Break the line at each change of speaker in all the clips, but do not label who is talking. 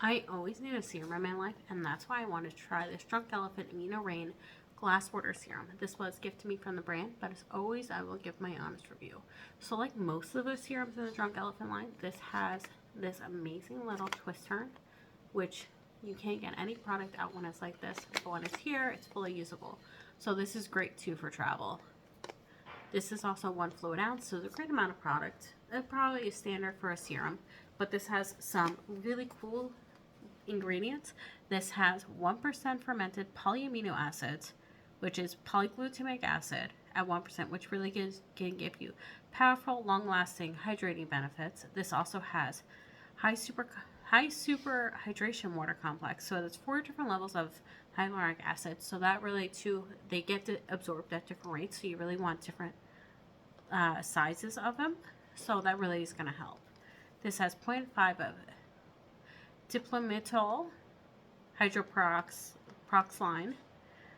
I always need a serum in my life, and that's why I wanted to try this Drunk Elephant Amino Rain Glasswater Serum. This was gifted to me from the brand, but as always, I will give my honest review. So like most of the serums in the Drunk Elephant line, this has this amazing little twist turn, which you can't get any product out when it's like this, but when it's here, it's fully usable. So this is great too for travel. This is also 1 fluid ounce, so it's a great amount of product. It probably is standard for a serum, but this has some really cool ingredients. This has 1% fermented polyamino acids, which is polyglutamic acid at 1%, which really can give you powerful, long-lasting hydrating benefits. This also has high super hydration water complex, so there's 4 different levels of hyaluronic acid, so that really too, they get absorbed at different rates, so you really want different sizes of them, so that really is going to help. This has 0.5 of diplomytol hydroperoxide,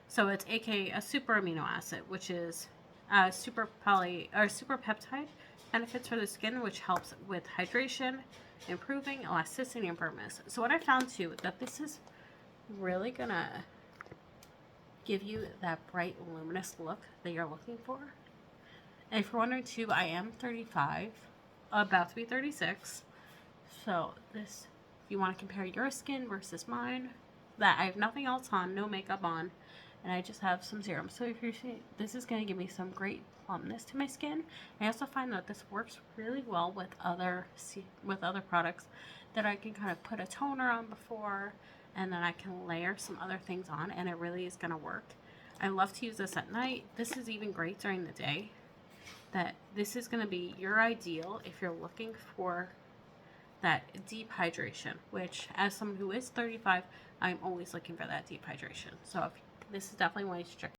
so it's aka a super amino acid, which is super peptide benefits for the skin, which helps with hydration, improving elasticity and firmness. So what I found too, that this is really gonna give you that bright luminous look that you're looking for. And if you're wondering too, I am 35, about to be 36. So this, if you want to compare your skin versus mine, that I have nothing else on, no makeup on, and I just have some serum. So if you're seeing, this is going to give me some great plumpness to my skin. I also find that this works really well with other products, that I can kind of put a toner on before, and then I can layer some other things on, and it really is going to work. I love to use this at night. This is even great during the day. That this is going to be your ideal if you're looking for that deep hydration, which as someone who is 35, I'm always looking for that deep hydration. So if, this is definitely one you should check